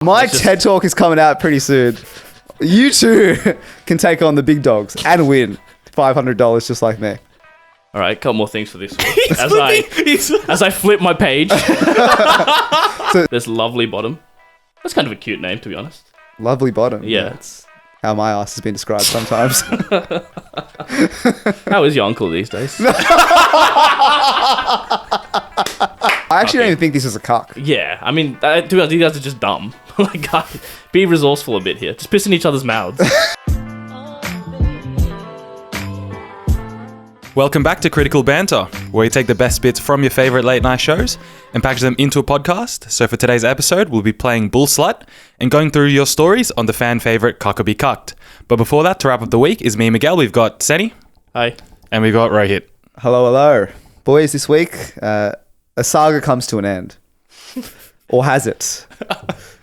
My TED Talk is coming out pretty soon. You too can take on the big dogs and win $500 just like me. All right, a couple more things for this week. As I flip my page, this lovely bottom. That's kind of a cute name, to be honest. Lovely bottom. Yeah. That's how my ass has been described sometimes. How is your uncle these days? I actually don't even think this is a cuck. Yeah, I mean, to be honest, you guys are just dumb. Like, be resourceful a bit here. Just piss in each other's mouths. Welcome back to Critical Banter, where we take the best bits from your favourite late night shows and package them into a podcast. So for today's episode, we'll be playing Bullslut and going through your stories on the fan favourite Cuck or Be Cucked. But before that, to wrap up the week, is me and Miguel. We've got Seni. Hi. And we've got Rohit. Hello, hello. Boys, this week, a saga comes to an end. Or has it?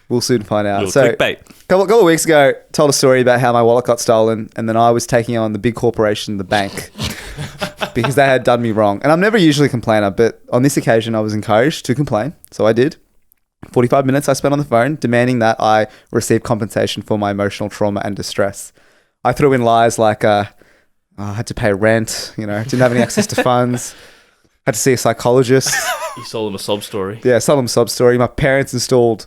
We'll soon find out. Little clickbait. A couple of weeks ago, told a story about how my wallet got stolen, and then I was taking on the big corporation, the bank, because they had done me wrong. And I'm never usually a complainer, but on this occasion, I was encouraged to complain, so I did. 45 minutes I spent on the phone, demanding that I receive compensation for my emotional trauma and distress. I threw in lies like I had to pay rent, didn't have any access to funds, had to see a psychologist. You sold them a sob story. Yeah, sold them a sob story. My parents installed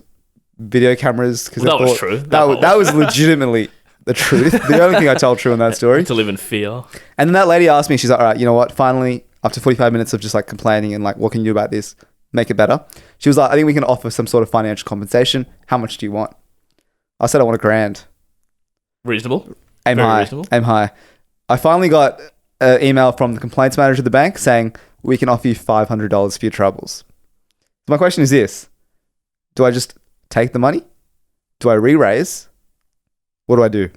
video cameras because that was true. That was legitimately the truth. The only thing I told true in that story. To live in fear. And then that lady asked me, she's like, all right, you know what? Finally, after 45 minutes of just like complaining and like, what can you do about this? Make it better. She was like, I think we can offer some sort of financial compensation. How much do you want? I said, I want $1,000. Reasonable. Aim Very high. reasonable. Aim high. I finally got an email from the complaints manager of the bank saying, we can offer you $500 for your troubles. So my question is this. Do I just take the money? Do I re-raise? What do I do?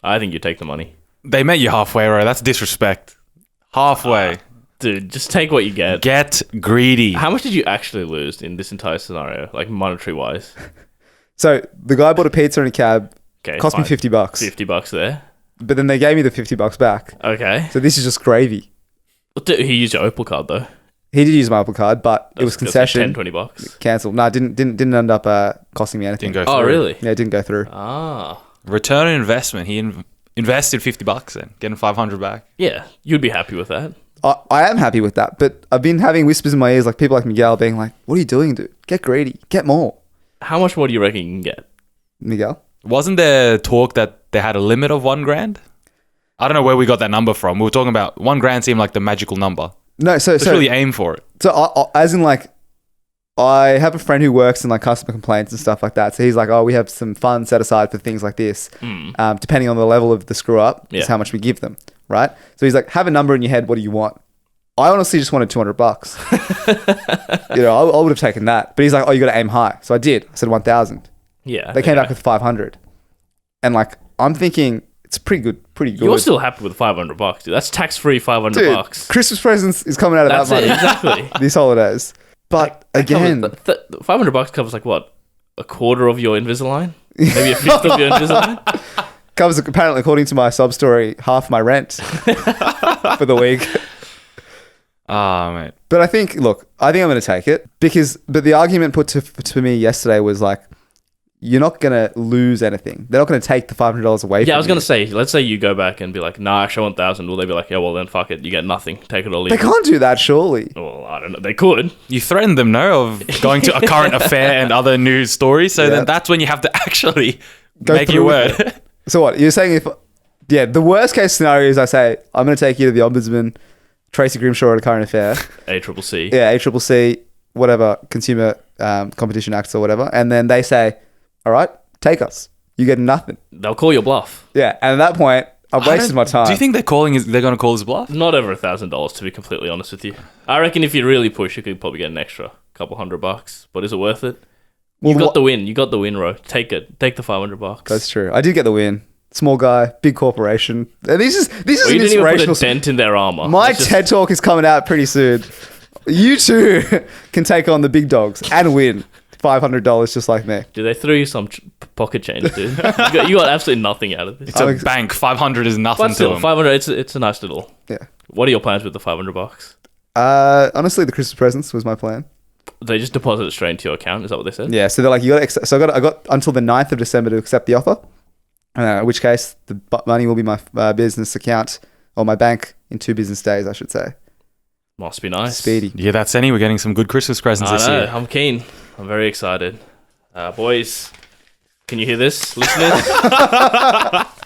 I think you take the money. They met you halfway, right? That's disrespect. Halfway. Dude, just take what you get. Get greedy. How much did you actually lose in this entire scenario, like monetary-wise? So the guy bought a pizza and a cab. Okay, cost me $50. $50 there. But then they gave me the $50 back. Okay. So this is just gravy. Dude, he used your Opal card, though. He did use my Apple card, but it was concession. Like $10-20. Cancelled. No, it didn't end up costing me anything. Didn't go through. Oh, really? Yeah, it didn't go through. Ah. Return on investment. He invested $50 then, getting $500 back. Yeah, you'd be happy with that. I am happy with that, but I've been having whispers in my ears, like people like Miguel being like, what are you doing, dude? Get greedy. Get more. How much more do you reckon you can get? Miguel? Wasn't there talk that they had a limit of $1,000? I don't know where we got that number from. We were talking about $1,000 seemed like the magical number. No, so really aim for it. So as in like, I have a friend who works in like customer complaints and stuff like that. So he's like, oh, we have some funds set aside for things like this. Depending on the level of the screw up, is how much we give them, right? So he's like, have a number in your head. What do you want? I honestly just wanted $200. I would have taken that. But he's like, oh, you got to aim high. So I did. I said 1,000. Yeah. They came back with 500. And like, I'm thinking it's pretty good. You're still happy with $500, dude. That's tax-free $500. Dude, Christmas presents is coming out of That's that money. Exactly. These holidays. But again, $500 covers like what? A quarter of your Invisalign? Maybe a fifth of your Invisalign? Covers, apparently, according to my sub story, half my rent for the week. Ah, mate. But I think I'm going to take it but the argument put to me yesterday was like, you're not going to lose anything. They're not going to take the $500 away from you. Yeah, I was going to say, let's say you go back and be like, nah, actually I want 1,000. Will they be like, yeah, well then fuck it. You get nothing. Take it or leave They it. can't do that, surely. Well, I don't know. They could. You threatened them, no, of going to a current affair and other news stories. So then that's when you have to actually make your word. So what? You're saying the worst case scenario is I say, I'm going to take you to the Ombudsman, Tracy Grimshaw at a current affair. ACCC. Yeah, ACCC, whatever, Consumer Competition Acts or whatever. And then they say, all right, take us. You get nothing. They'll call your bluff. Yeah, and at that point, I've wasted my time. Do you think they're going to call his bluff? Not over $1,000, to be completely honest with you. I reckon if you really push, you could probably get an extra couple $100. But is it worth it? Well, you got the win. You got the win, Ro. Take it. Take the $500. That's true. I did get the win. Small guy, big corporation. And this is an you didn't even inspirational. Put a dent in their armor. My TED Talk is coming out pretty soon. You too can take on the big dogs and win $500 just like me. Dude, they threw you some pocket change, dude. you got absolutely nothing out of this. It's a bank. 500 is nothing but still, to them. 500. It's a nice little. Yeah. What are your plans with the $500? Honestly, the Christmas presents was my plan. They just deposit it straight into your account. Is that what they said? Yeah, so they're like, I got until the 9th of December to accept the offer. In which case, the money will be my business account or my bank in 2 business days, I should say. Must be nice. Speedy. Yeah, that's any. We're getting some good Christmas presents this year. I'm keen. I'm very excited. Boys, can you hear this, listeners?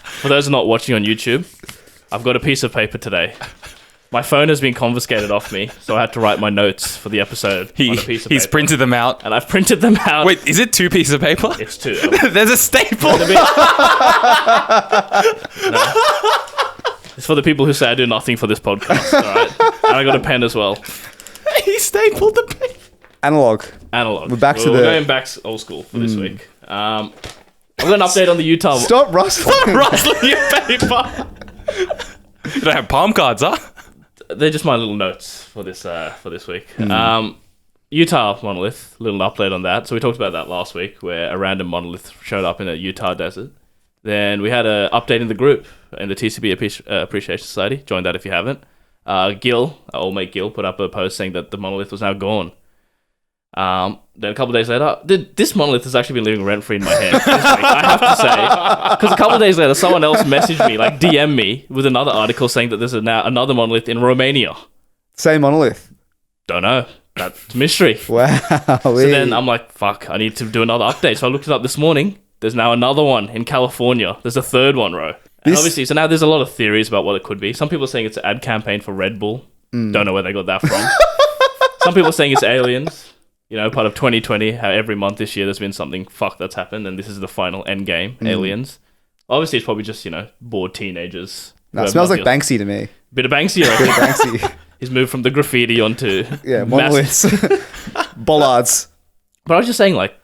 For those who are not watching on YouTube, I've got a piece of paper today. My phone has been confiscated off me, so I had to write my notes for the episode on a piece of paper. He's printed them out. And I've printed them out. Wait, is it 2 pieces of paper? It's 2. There's a staple. It's for the people who say I do nothing for this podcast, alright? And I got a pen as well. He stapled the paper. Analog. We're going back old school for this week. I've got an update on the Utah... Stop rustling. rustling your paper. You don't have palm cards, huh? They're just my little notes for this week. Utah Monolith, little update on that. So we talked about that last week, where a random monolith showed up in a Utah desert. Then we had an update in the group, in the TCB Appreciation Society. Join that if you haven't. Gil, our old mate Gil, put up a post saying that the monolith was now gone. Then a couple of days later, this monolith has actually been living rent-free in my head this week, I have to say. Because a couple of days later, someone else messaged me, like DM me, with another article saying that there's now another monolith in Romania. Same monolith. Don't know. That's mystery. Wow. So then I'm like, fuck, I need to do another update. So I looked it up this morning. There's now another one in California. There's a third one, Ro. And obviously, so now there's a lot of theories about what it could be. Some people are saying it's an ad campaign for Red Bull. Don't know where they got that from. Some people are saying it's aliens. You know, part of 2020, how every month this year there's been something that's happened, and this is the final end game, aliens. Obviously, it's probably just, bored teenagers. No, it smells like Banksy to me. Bit of Banksy, right? Bit of Banksy. He's moved from the graffiti onto... Yeah, monoliths. Bollards. But I was just saying, like,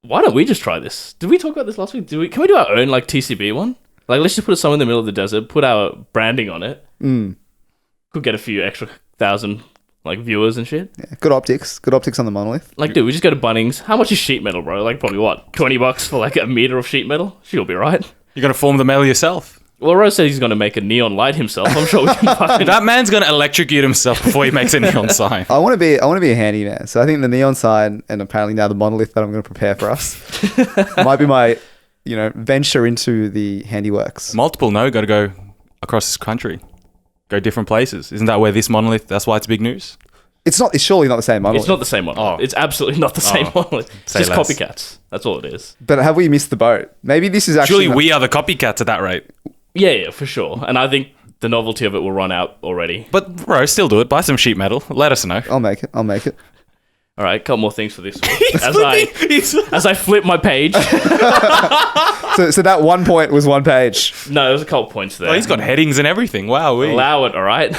why don't we just try this? Did we talk about this last week? Can we do our own, like, TCB one? Like, let's just put it somewhere in the middle of the desert, put our branding on it. Could get a few extra thousand... like viewers and shit. Yeah, good optics on the monolith. Like, dude, we just go to Bunnings. How much is sheet metal, bro? Like, probably what, $20 for like a meter of sheet metal? She'll be right. You're gonna form the metal yourself. Well, Rose said he's gonna make a neon light himself. I'm sure we can fucking... That man's gonna electrocute himself before he makes a neon sign. I want to be a handyman. So I think the neon sign and apparently now the monolith that I'm going to prepare for us might be my, venture into the handiworks. Multiple got to go across this country. Go different places. Isn't that where this monolith, that's why it's big news? It's surely not the same monolith. It's not the same monolith. Oh. It's absolutely not the same monolith. It's Say just less. copycats. That's all it is. But have we missed the boat? Maybe this is actually... Surely we are the copycats at that rate. Yeah, for sure. And I think the novelty of it will run out already. But bro, still do it. Buy some sheet metal. Let us know. I'll make it. All right, a couple more things for this week. As I flip my page. So that 1 point was 1 page. No, there's a couple points there. Oh, he's got headings and everything. Wow. Allow it, all right?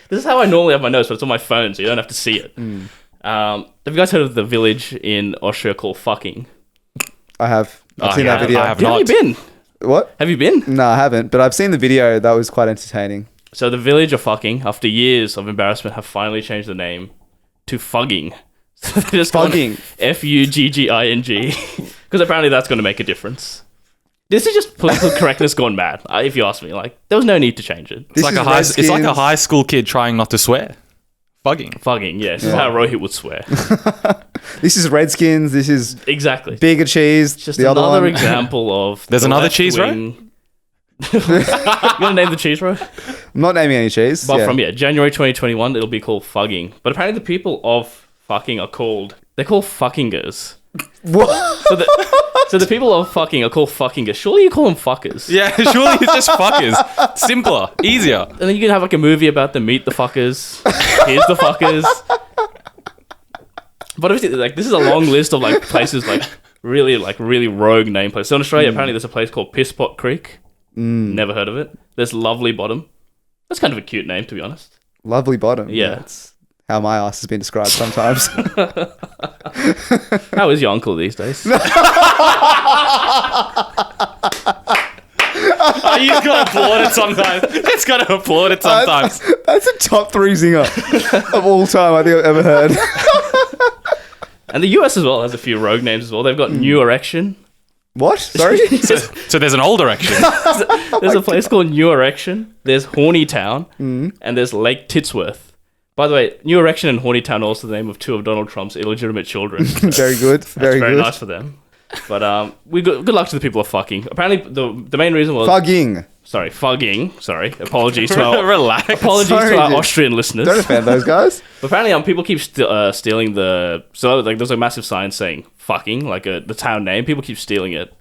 This is how I normally have my notes, but it's on my phone, so you don't have to see it. Have you guys heard of the village in Austria called Fucking? I have. I've seen that video. I have Have not. you been? What? Have you been? No, I haven't. But I've seen the video. That was quite entertaining. So the village of Fucking, after years of embarrassment, have finally changed the name to Fugging. So they're just Fugging. Fugging. Because apparently that's going to make a difference. This is just political correctness gone mad, if you ask me. Like, there was no need to change it. It's like a high school kid trying not to swear. Fugging. Fugging, yes. This is how Rohit would swear. This is Redskins. This is Exactly. bigger cheese. It's just the other another one. example of... There's the another left cheese, right? wing- You want to name the cheese, bro? I'm not naming any cheese. But from January 2021, it'll be called Fugging. But apparently the people of Fucking are called... They're called Fuckingers. What? So the people of Fucking are called Fuckingers. Surely you call them fuckers. Yeah, surely it's just fuckers. Simpler. Easier. And then you can have like a movie about them. Meet the fuckers. Here's the fuckers. But obviously, like, this is a long list of like places really rogue name places. So in Australia, apparently there's a place called Pisspot Creek. Never heard of it. There's Lovely Bottom. That's kind of a cute name, to be honest. Lovely Bottom. Yeah. That's how my ass has been described sometimes. How is your uncle these days? He's got to applaud it sometimes. It's got to applaud it sometimes. That's a top 3 zinger of all time I think I've ever heard. And the US as well has a few rogue names as well. They've got New Erection. What? Sorry? So there's an old direction. There's a place called New Erection. There's Horny Town. And there's Lake Titsworth. By the way, New Erection and Horny Town are also the name of two of Donald Trump's illegitimate children. Very good. Very Very good. nice for them. But good luck to the people who are fucking. Apparently, the main reason was Fugging. fugging. Sorry, apologies to our Relax. apologies Sorry, to our dude. Austrian listeners. Don't offend those guys. But apparently, people keep stealing the. So like, there's a massive sign saying "fucking," like the town name. People keep stealing it.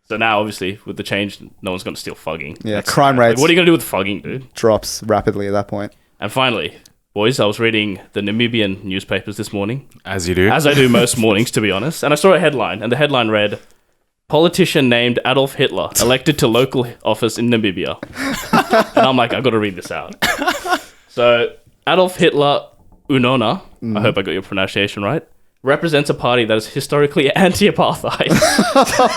So now, obviously, with the change, no one's going to steal fugging. Yeah, crime rates What are you going to do with fugging, dude? drops rapidly at that point. And finally, boys, I was reading the Namibian newspapers this morning, As you do. as I do most mornings, to be honest. And I saw a headline, and the headline read, "Politician named Adolf Hitler elected to local office in Namibia." And I'm like, I've got to read this out. So, Adolf Hitler Unona, I hope I got your pronunciation right, represents a party that is historically anti-apartheid.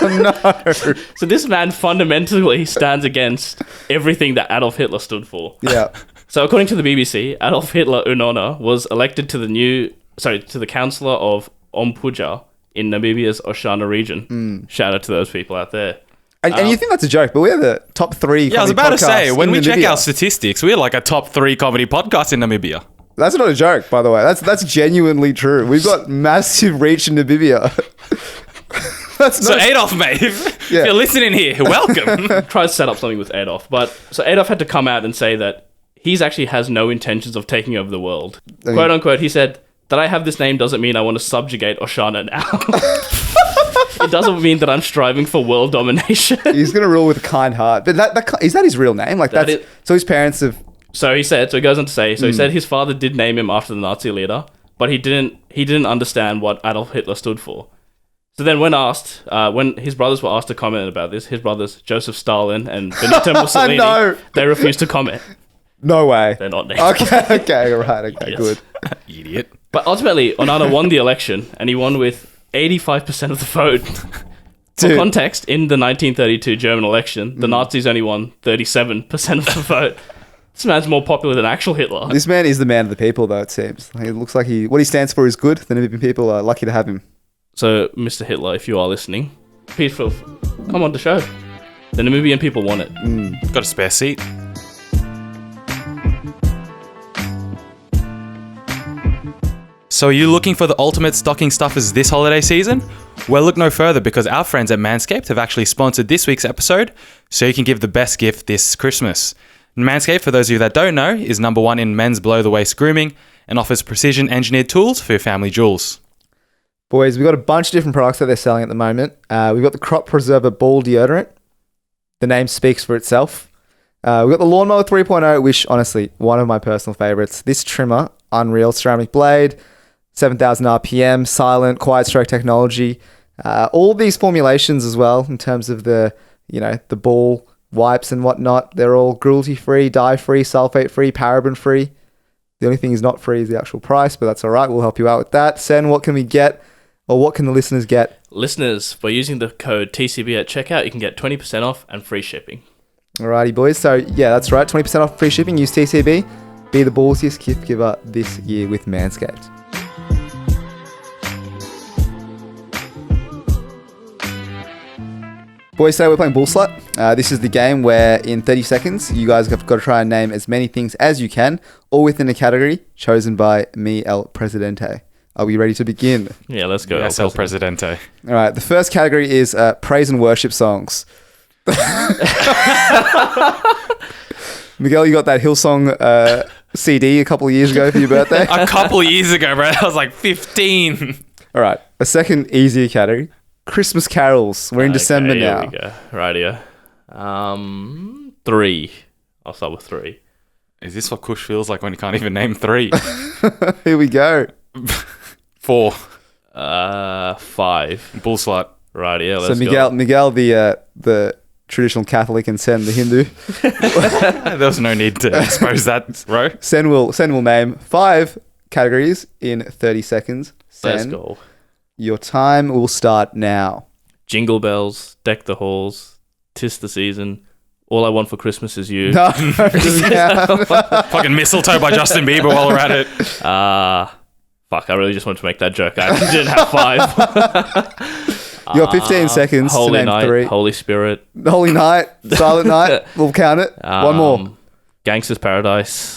Oh, no. So this man fundamentally stands against everything that Adolf Hitler stood for. Yeah. So according to the BBC, Adolf Hitler Unona was elected to the councillor of Ompuja in Namibia's Oshana region. Shout out to those people out there. And you think that's a joke, but we're the top 3 Yeah, I was comedy about to say, podcasts when in we check Namibia. our statistics, we're like a top 3 comedy podcast in Namibia. That's not a joke, by the way. That's genuinely true. We've got massive reach in Namibia. That's So not Adolf, mate, if Yeah. you're listening here, welcome. Tried to set up something with Adolf, but so Adolf had to come out and say that he's actually has no intentions of taking over the world. mean- Quote unquote, he said, "That I have this name doesn't mean I want to subjugate Oshana now." It doesn't mean that I'm striving for world domination. He's gonna rule with a kind heart. But is that his real name? Like That that's is- so his parents have. So he goes on to say, he said his father did name him after the Nazi leader, but he didn't understand what Adolf Hitler stood for. So then when his brothers were asked to comment about this, his brothers, Joseph Stalin and Benito Mussolini, No. they refused to comment. No way. They're not named. Okay, right, okay, Yes. good. Idiot. But ultimately, Onana won the election, and he won with 85% of the vote. For Dude. context, in the 1932 German election, the Nazis only won 37% of the vote. This man's more popular than actual Hitler. This man is the man of the people, though, it seems. Like, it looks like what he stands for is good. The Namibian people are lucky to have him. So, Mr. Hitler, if you are listening, please come on the show. The Namibian people want it. Got a spare seat. So are you looking for the ultimate stocking stuffers this holiday season? Well, look no further because our friends at Manscaped have actually sponsored this week's episode so you can give the best gift this Christmas. Manscaped, for those of you that don't know, is number 1 in men's below-the-waist grooming and offers precision-engineered tools for your family jewels. Boys, we've got a bunch of different products that they're selling at the moment. We've got the Crop Preserver Ball Deodorant. The name speaks for itself. We've got the Lawnmower 3.0, which, honestly, one of my personal favorites. This trimmer, unreal ceramic blade, 7,000 RPM, silent, quiet stroke technology. All these formulations as well, in terms of the ball wipes and whatnot, they're all cruelty-free, dye-free, sulfate-free, paraben-free. The only thing is not free is the actual price, but that's all right. We'll help you out with that. Sen, what can we get, or what can the listeners get? Listeners, by using the code TCB at checkout, you can get 20% off and free shipping. Alrighty, boys. So, yeah, that's right. 20% off free shipping. Use TCB. Be the ballsiest gift giver this year with Manscaped. Boys, today we're playing Bullslut. This is the game where in 30 seconds, you guys have got to try and name as many things as you can, all within a category chosen by me, El Presidente. Are we ready to begin? Yeah, let's go. Yes, El Presidente. All right, the first category is praise and worship songs. Miguel, you got that Hillsong CD a couple of years ago for your birthday? A couple of years ago, bro. I was like 15. All right, a second easier category. Christmas carols. We're in December now. Here we go. Rightio. 3. I'll start with 3. Is this what Kush feels like when he can't even name 3? Here we go. 4. 5. Bullslut. Rightio. So Let's Miguel, the traditional Catholic, and Sen, the Hindu. There was no need to expose that, bro. Sen will name 5 categories in 30 seconds. Sen, Let's go. your time will start now. Jingle bells, deck the halls, 'tis the season. All I want for Christmas is you. No, yeah. Fucking Mistletoe by Justin Bieber while we're at it. Fuck, I really just wanted to make that joke. I actually didn't have 5. You got 15 seconds to Holy name Night, 3. Holy Spirit. Holy Night, Silent Night. We'll count it. One more. Gangster's Paradise.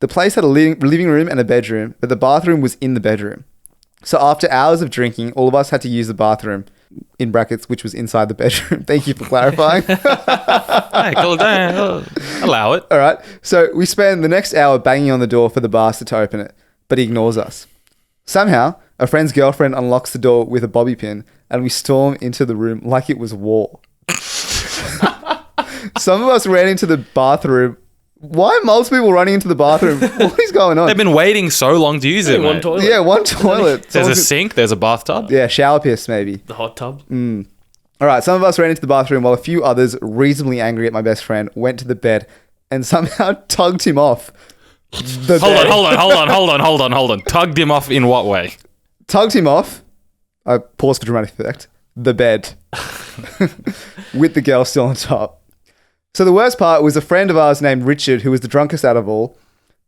The place had a living room and a bedroom, but the bathroom was in the bedroom. So after hours of drinking, all of us had to use the bathroom, in brackets, which was inside the bedroom. Thank you for clarifying. Hey, cool down. Allow it. All right. So we spend the next hour banging on the door for the bastard to open it, but he ignores us. Somehow, a friend's girlfriend unlocks the door with a bobby pin, and we storm into the room like it was war. Some of us ran into the bathroom. Why are most people running into the bathroom? What is going on? They've been waiting so long to use it, One mate. toilet. Yeah, one toilet. There's a sink, there's a bathtub. Yeah, shower piss maybe. The hot tub. All right, some of us ran into the bathroom while a few others, reasonably angry at my best friend, went to the bed and somehow tugged him off. Hold on. Tugged him off in what way? Tugged him off. I pause for dramatic effect. The bed. With the girl still on top. So the worst part was a friend of ours named Richard, who was the drunkest out of all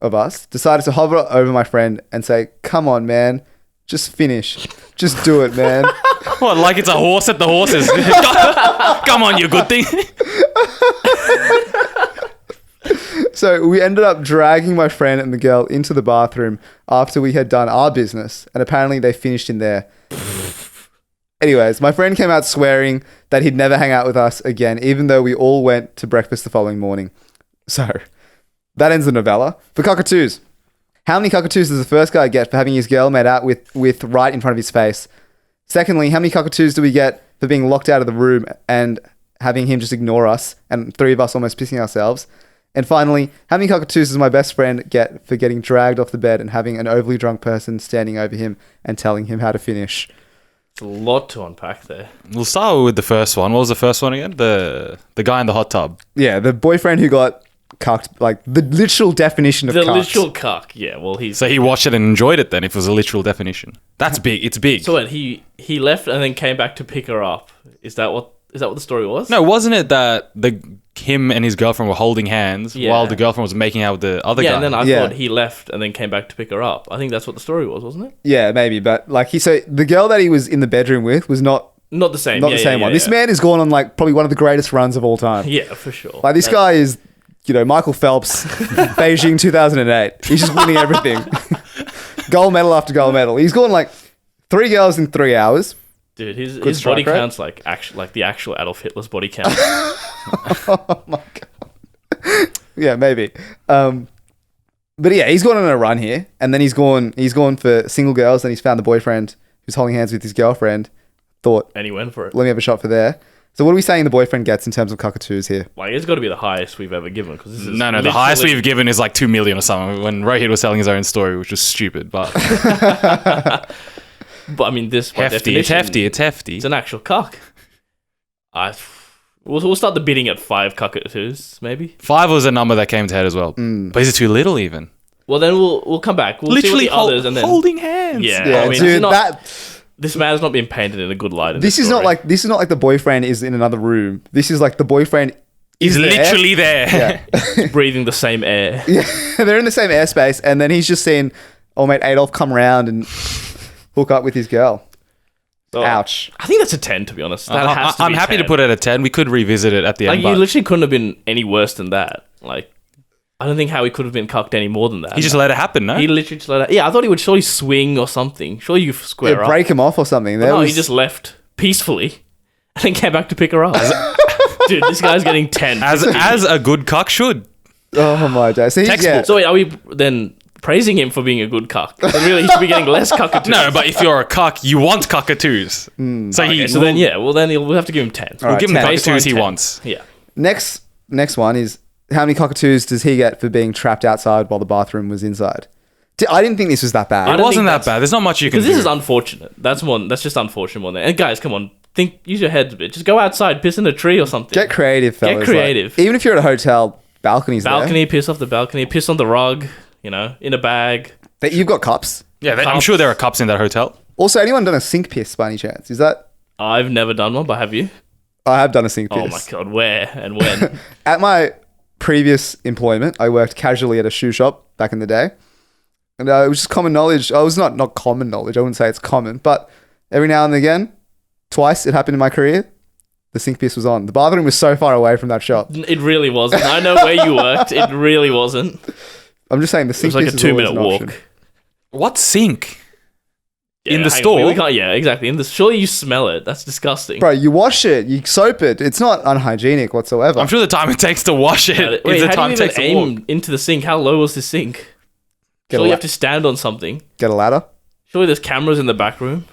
of us, decided to hover over my friend and say, "Come on, man. Just finish. Just do it, man." What, like it's a horse at the horses? Come on, you good thing. So we ended up dragging my friend and the girl into the bathroom after we had done our business, and apparently they finished in there. Anyways, my friend came out swearing that he'd never hang out with us again, even though we all went to breakfast the following morning. So, that ends the novella. For cockatoos. How many cockatoos does the first guy get for having his girl made out with right in front of his face? Secondly, how many cockatoos do we get for being locked out of the room and having him just ignore us, and three of us almost pissing ourselves? And finally, how many cockatoos does my best friend get for getting dragged off the bed and having an overly drunk person standing over him and telling him how to finish? It's a lot to unpack there. We'll start with the first one. What was the first one again? The guy in the hot tub. Yeah, the boyfriend who got cucked, like the literal definition of The cucked. literal cuck. Yeah, well, he's... So he watched it and enjoyed it then, if it was a literal definition. That's big. It's big. So what, he left and then came back to pick her up. Is that what the story was? No, wasn't it that him and his girlfriend were holding hands while the girlfriend was making out with the other guy? Yeah, and then I thought he left and then came back to pick her up. I think that's what the story was, wasn't it? Yeah, maybe, but like so the girl that he was in the bedroom with was not the same. the same one. This man has gone on like probably one of the greatest runs of all time. Yeah, for sure. Like this guy is, Michael Phelps, Beijing 2008. He's just winning everything. Gold medal after gold medal. He's gone like 3 girls in 3 hours. Dude, his body count's like the actual Adolf Hitler's body count. Oh my god. Yeah, maybe. But yeah, he's gone on a run here, and then he's gone for single girls, and he's found the boyfriend who's holding hands with his girlfriend. Thought, And he went for it. let me have a shot for there. So what are we saying the boyfriend gets in terms of cockatoos here? Like, it's got to be the highest we've ever given. Cause this is No, the highest we've given is like 2 million or something when Rohit was telling his own story, which was stupid, but... But I mean, this... Hefty, it's hefty. It's an actual cuck. We'll start the bidding at 5 cockatoos, maybe. 5 was a number that came to head as well. But is it too little even? Well, then we'll come back. We'll Literally see what the others and then... holding hands. Yeah, I mean, dude, this man has not been painted in a good light. this is not like the boyfriend is in another room. This is like the boyfriend He's there. literally there. Yeah. breathing the same air. Yeah, they're in the same airspace, and then he's just seen old mate Adolf come around and hook up with his girl. So, Ouch. I think that's a 10, to be honest. That has to I'm be happy 10. to put it at 10. We could revisit it at the Like, end. you But literally couldn't have been any worse than that. Like, I don't think how he could have been cucked any more than that. he just let it happen, no? He literally just let it... Yeah, I thought he would surely swing or something. Surely you square Yeah, up. break him off or something. No, he just left peacefully and then came back to pick her up. Dude, this guy's getting 10. as a good cuck should. Oh my day. So Textbook. So wait, are we then praising him for being a good cuck? Then really, he should be getting less cockatoos. No, but if you're a cuck, you want cockatoos. So Okay, so then, yeah, well, then we'll have to give him 10. we'll give him the 10. cockatoos he 10. wants. Yeah. Next one is how many cockatoos does he get for being trapped outside while the bathroom was inside? I didn't think this was that bad. It don't wasn't think that that's- bad. There's not much you can Because do. this is unfortunate. That's just unfortunate more than... And guys, come on. Use your heads a bit. Just go outside, piss in a tree or something. Get creative, fellas. creative. Like, even if you're at a hotel, balcony's balcony, piss off the balcony, piss on the rug, in a bag. there. You've got cups. Yeah, I'm sure there are cups in that hotel. Also, anyone done a sink piss by any chance? Is that... I've never done one, but have you? I have done a sink piss. Oh my god, where and when? At my previous employment, I worked casually at a shoe shop back in the day. And it was just common knowledge. Oh, it was not common knowledge. I wouldn't say it's common. But every now and again, twice it happened in my career, the sink piss was on. The bathroom was so far away from that shop. It really wasn't. I know where you worked. It really wasn't. I'm just saying the sink It's like a piece is always 2-minute an walk. option. What sink? In the hang on, store? we can't, yeah, exactly. Surely you smell it. That's disgusting. Bro, you wash it, you soap it. It's not unhygienic whatsoever. I'm sure the time it takes to wash it Wait, is the how time do it you takes even to walk. aim into the sink? How low was the sink? Get a Surely you la- have to stand on something. Get a ladder. Surely there's cameras in the back room.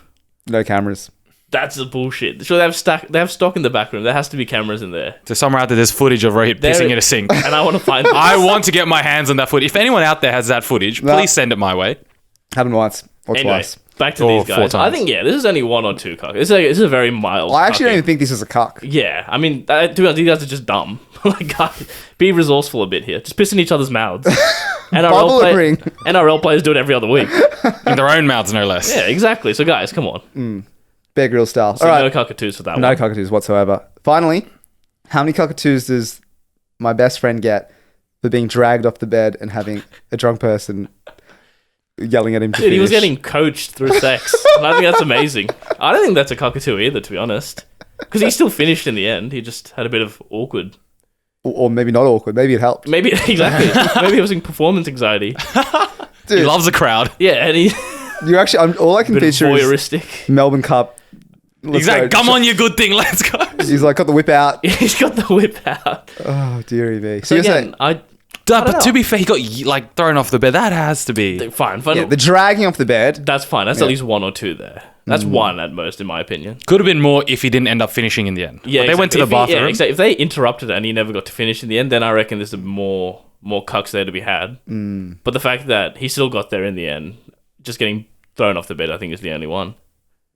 No cameras. That's the bullshit. Sure, they have stock in the back room. There has to be cameras in there. So somewhere out there, there's footage of Rohit pissing in a sink. And I want to find this. I want to get my hands on that footage. If anyone out there has that footage, No. please send it my way. Happened once or Anyway, twice. back to Or these 4 guys. I times. think, this is only 1 or 2 cuck. This is a very mild I actually don't cucking. even think this is a cuck. Yeah, I mean, to be honest, these guys are just dumb. Like, guys, be resourceful a bit here. Just piss in each other's mouths. Bubbling. NRL players do it every other week. In their own mouths, no less. Yeah, exactly. So, guys, come on. Bear Grylls style. So All right. no cockatoos for that No one. cockatoos whatsoever. Finally, how many cockatoos does my best friend get for being dragged off the bed and having a drunk person yelling at him to Dude, he was finish? getting coached through sex. And I think that's amazing. I don't think that's a cockatoo either, to be honest. Because he still finished in the end. He just had a bit of awkward. Or maybe not awkward. Maybe it helped. Maybe, exactly. Maybe he was in performance anxiety. Dude, He loves a crowd. Yeah, and he you actually, all I can bit of picture is voyeuristic. Melbourne Cup. Let's Exactly. go. Come on, you good thing. Let's go. He's like got the whip out. He's got the whip out. Oh, dearie me. So So you're again, saying But know. to be fair, he got like thrown off the bed. That has to be. fine. the dragging off the bed. That's fine. That's at least 1 or 2 there. That's 1 at most, in my opinion. Could have been more if he didn't end up finishing in the end. Yeah, But they went to the bathroom. Exactly. If they interrupted it and he never got to finish in the end, then I reckon there's more cucks there to be had. But the fact that he still got there in the end, just getting thrown off the bed, I think is the only one.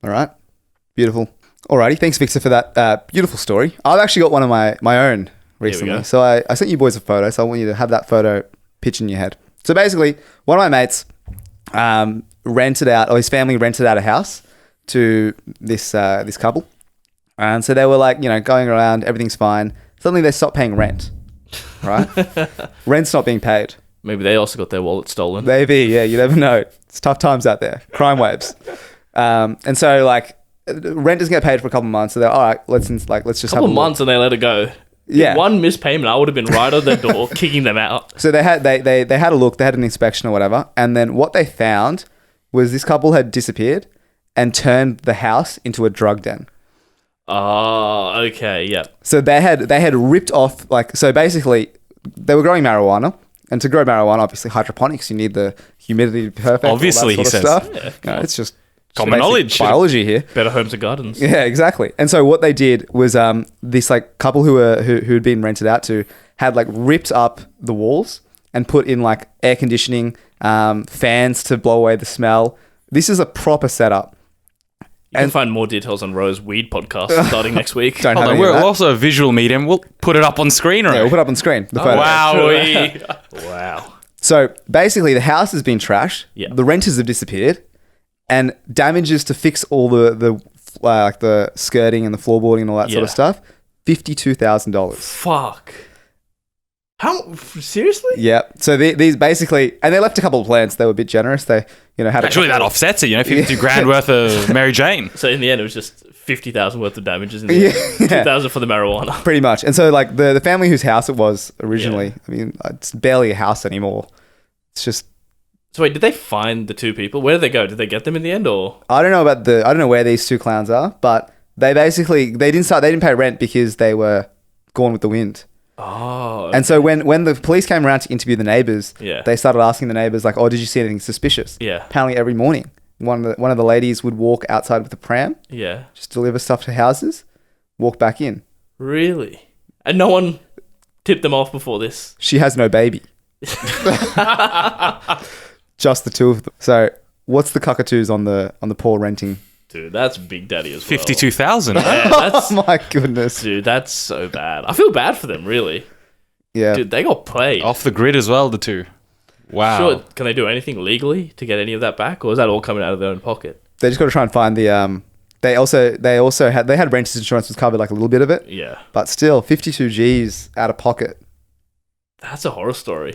All right. Beautiful. Alrighty. Thanks, Victor, for that beautiful story. I've actually got one of my own recently. go. So I sent you boys a photo. So I want you to have that photo pitch in your head. So basically, one of my mates rented out, or his family rented out a house to this couple. And so they were like, going around, everything's fine. Suddenly they stopped paying rent, right? Rent's not being paid. Maybe they also got their wallet stolen. Maybe, yeah, you never know. It's tough times out there. Crime waves. And so like rent doesn't get paid for a couple of months. So they're all right, let's just couple have of a look. months and they let it go. Yeah. One missed payment, I would have been right on their door, kicking them out. So they had a look, they had an inspection or whatever, and then what they found was this couple had disappeared and turned the house into a drug den. Oh, okay, yeah. So they had ripped off so basically they were growing marijuana, and to grow marijuana, obviously hydroponics, you need the humidity to be perfect. all that Obviously, sort he of says. stuff. It's just Common basic knowledge. biology here. Better homes and gardens. Yeah, exactly. And so what they did was this like couple who had been rented out to had like ripped up the walls and put in like air conditioning, fans to blow away the smell. This is a proper setup. You can find more details on Ro's weed podcast starting next week. Don't Hold have on, any of we're that. also a visual medium. We'll put it up on screen, right? Yeah, we'll put it up on screen the photo. Wow. Wow. So basically, the house has been trashed. Yeah. The renters have disappeared, and damages to fix all the like the skirting and the floorboarding and all that sort of Yeah. stuff. $52,000. Fuck. How? Seriously? Yeah. So these basically, and they left a couple of plants. They were a bit generous. They had Actually, that offsets it. 50 grand worth of Mary Jane. So in the end, it was just 50,000 worth of damages in the end. 2,000 for the marijuana. pretty much. And so like the family whose house it was originally, I mean, it's barely a house anymore. It's just So wait, did they find the 2 people? Where did they go? Did they get them in the end, or? I don't know where these 2 clowns are, but they didn't pay rent because they were gone with the wind. Oh. And so when the police came around to interview the neighbors, Yeah. they started asking the neighbors like, "Oh, did you see anything suspicious?" Yeah. Apparently, every morning, one of the ladies would walk outside with a pram, Yeah. just deliver stuff to houses, walk back in. Really? And no one tipped them off before this? She has no baby. Just the 2 of them. So, what's the cockatoos on the poor renting? Dude, that's Big Daddy as well. 52,000. Yeah, that's, Oh my goodness. dude, that's so bad. I feel bad for them, really. Yeah. Dude, they got played. Off the grid as well, the 2. Wow. Sure, can they do anything legally to get any of that back, or is that all coming out of their own pocket? They just got to try and find the they had renters insurance was covered like a little bit of it, Yeah. but still 52 G's out of pocket. That's a horror story.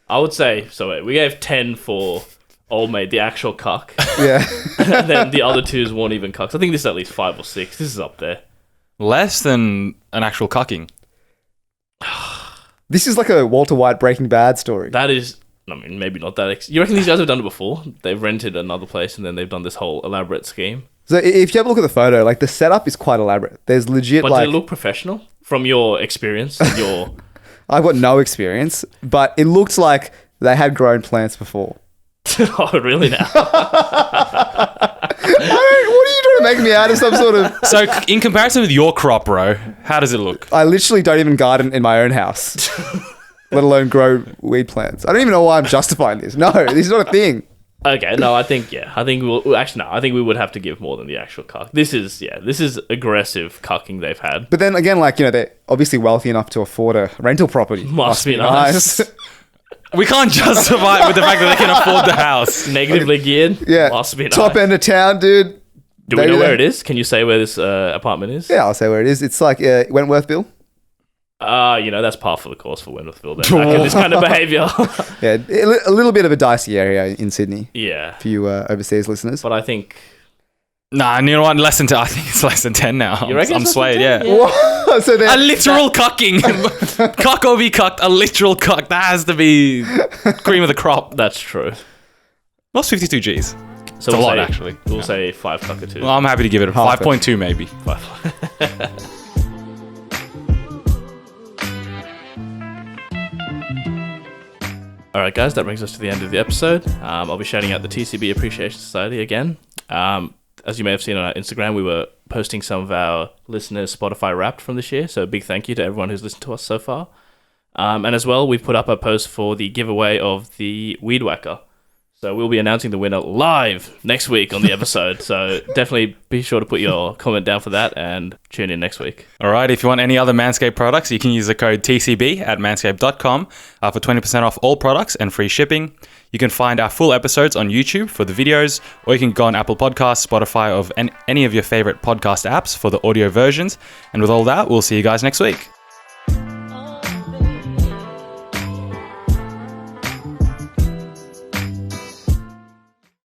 I would say, so wait, we gave 10 for old mate, the actual cuck. Yeah. And then the other 2s weren't even cucks. I think this is at least 5 or 6. This is up there. Less than an actual cucking. This is like a Walter White Breaking Bad story. That is I mean, maybe not that. You reckon these guys have done it before? They've rented another place and then they've done this whole elaborate scheme. So if you have a look at the photo, like the setup is quite elaborate. There's legit But like... does it look professional from your experience? I've got no experience, but it looks like they had grown plants before. Oh, really now? What are you trying to make me out of some sort of... So in comparison with your crop, bro, how does it look? I literally don't even garden in my own house, let alone grow weed plants. I don't even know why I'm justifying this. No, this is not a thing. Okay, no, I think we'll actually no, I think we would have to give more than the actual cuck. This is aggressive cucking they've had. But then again, like, you know, they're obviously wealthy enough to afford a rental property. Must be nice. We can't justify it with the fact that they can afford the house. Negatively geared. Yeah, Must be nice. top end of town, dude. Do we know where it is? Can you say where this apartment is? Yeah, I'll say where it is. It's like Wentworthville. That's par for the course for Wentworthville. Back in this kind of behaviour. Yeah, a little bit of a dicey area in Sydney. Yeah. For you overseas listeners. But I think... Nah, you know what? I think it's less than 10 now. You reckon I'm it's swayed, less than 10? yeah. So A literal cucking. Cuck or be cucked, a literal cuck. That has to be cream of the crop. That's true. What's 52 Gs? So It's a lot, actually. We'll say 5 cockatoos. Well, I'm happy to give it a Half it. 5.2 maybe. Alright guys, that brings us to the end of the episode. I'll be shouting out the TCB Appreciation Society again. As you may have seen on our Instagram, we were posting some of our listeners' Spotify Wrapped from this year, so a big thank you to everyone who's listened to us so far. And as well, we've put up a post for the giveaway of the Weed Whacker. So we'll be announcing the winner live next week on the episode. So definitely be sure to put your comment down for that and tune in next week. All right, if you want any other Manscaped products, you can use the code TCB at manscaped.com for 20% off all products and free shipping. You can find our full episodes on YouTube for the videos, or you can go on Apple Podcasts, Spotify, or any of your favorite podcast apps for the audio versions. And with all that, we'll see you guys next week.